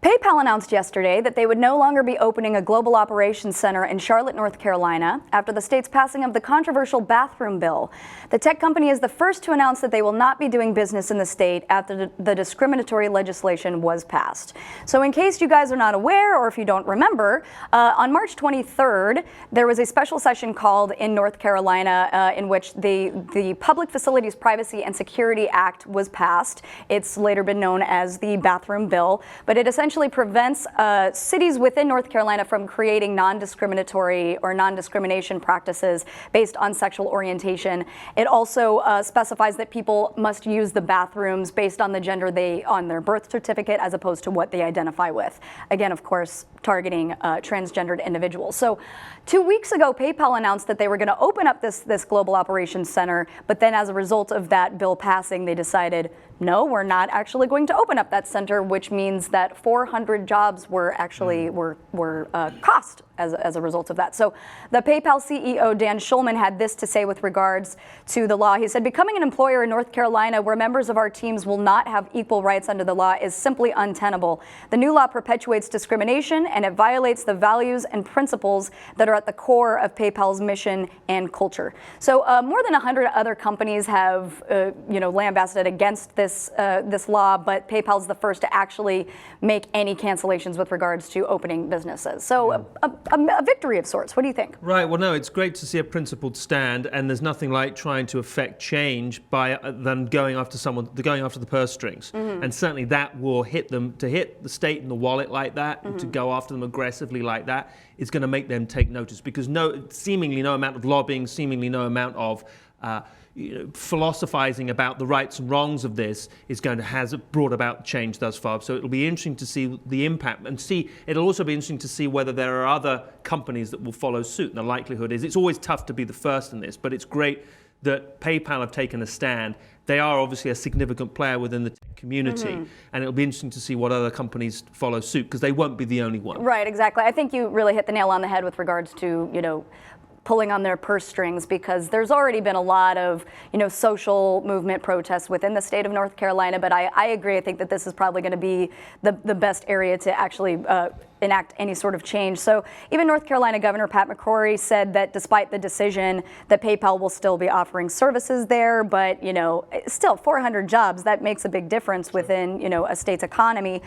PayPal announced yesterday that they would no longer be opening a global operations center in Charlotte, North Carolina, after the state's passing of the controversial bathroom bill. The tech company is the first to announce that they will not be doing business in the state after the discriminatory legislation was passed. So in case you guys are not aware, or if you don't remember, on March 23rd, there was a special session called in North Carolina in which the Public Facilities Privacy and Security Act was passed. It's later been known as the bathroom bill, but it essentially prevents cities within North Carolina from creating non-discriminatory or non-discrimination practices based on sexual orientation. It also specifies that people must use the bathrooms based on the gender on their birth certificate as opposed to what they identify with. Again, of course, targeting transgendered individuals. So 2 weeks ago, PayPal announced that they were going to open up this global operations center, but then as a result of that bill passing, they decided, no, we're not actually going to open up that center, which means that 400 jobs were actually cost as a result of that. So the PayPal CEO, Dan Schulman, had this to say with regards to the law. He said, becoming an employer in North Carolina where members of our teams will not have equal rights under the law is simply untenable. The new law perpetuates discrimination and it violates the values and principles that are at the core of PayPal's mission and culture. So more than 100 other companies have lambasted against this law, but PayPal's the first to actually make any cancellations with regards to opening businesses. So a victory of sorts. What do you think? Right. Well, no, it's great to see a principled stand, and there's nothing like trying to affect change by than going after the purse strings. Mm-hmm. And certainly that will hit the state in the wallet like that, and to go after them aggressively like that is going to make them take notice, because seemingly no amount of lobbying, seemingly no amount of philosophizing about the rights and wrongs of this has brought about change thus far. So it'll be interesting to see the impact, and it'll also be interesting to see whether there are other companies that will follow suit. And the likelihood is it's always tough to be the first in this, but it's great that PayPal have taken a stand. They are obviously a significant player within the tech community, and it'll be interesting to see what other companies follow suit, because they won't be the only one. Right, exactly. I think you really hit the nail on the head with regards to, pulling on their purse strings, because there's already been a lot of, social movement protests within the state of North Carolina. But I agree. I think that this is probably going to be the best area to actually enact any sort of change. So even North Carolina Governor Pat McCrory said that despite the decision, that PayPal will still be offering services there. But, still 400 jobs, that makes a big difference within, a state's economy.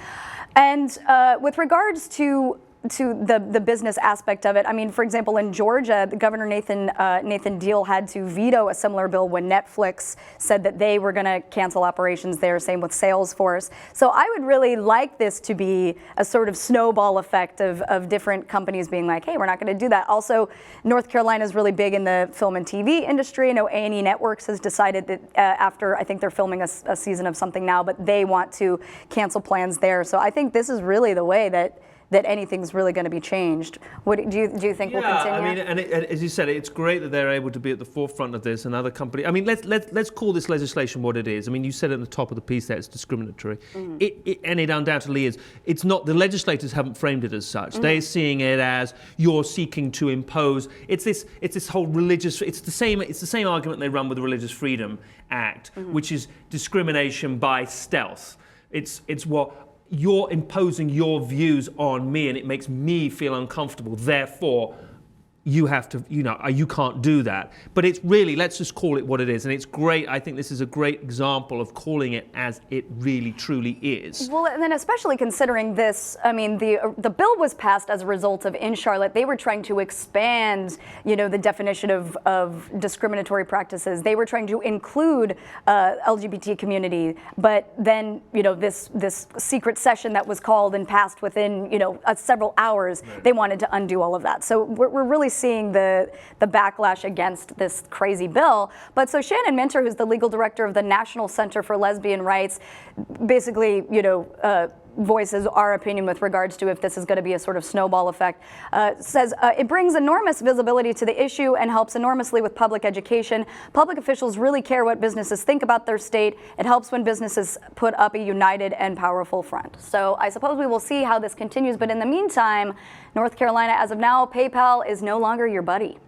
And with regards to the business aspect of it. I mean, for example, in Georgia, the Governor Nathan Deal had to veto a similar bill when Netflix said that they were going to cancel operations there, same with Salesforce. So I would really like this to be a sort of snowball effect of different companies being like, hey, we're not going to do that. Also, North Carolina is really big in the film and TV industry. I know A&E Networks has decided that after, I think they're filming a season of something now, but they want to cancel plans there. So I think this is really the way that anything's really going to be changed. What do you think will continue? I mean, and as you said, it's great that they're able to be at the forefront of this, and other companies. I mean, let's call this legislation what it is. I mean, you said at the top of the piece that it's discriminatory, and it undoubtedly is. It's not. The legislators haven't framed it as such. They're seeing it as you're seeking to impose. It's this whole religious. It's the same argument they run with the Religious Freedom Act, which is discrimination by stealth. It's what. You're imposing your views on me and it makes me feel uncomfortable. Therefore, you have to, you can't do that. But it's really, let's just call it what it is. And it's great. I think this is a great example of calling it as it really, truly is. Well, and then especially considering this, I mean, the bill was passed as a result of in Charlotte, they were trying to expand, the definition of discriminatory practices. They were trying to include LGBT community. But then, this secret session that was called and passed within, several hours, they wanted to undo all of that. So we're really seeing the backlash against this crazy bill. But so Shannon Minter, who's the legal director of the National Center for Lesbian Rights, basically, voices our opinion with regards to if this is going to be a sort of snowball effect, says it brings enormous visibility to the issue and helps enormously with public education. Public officials really care what businesses think about their state. It helps when businesses put up a united and powerful front. So I suppose we will see how this continues. But in the meantime, North Carolina, as of now, PayPal is no longer your buddy.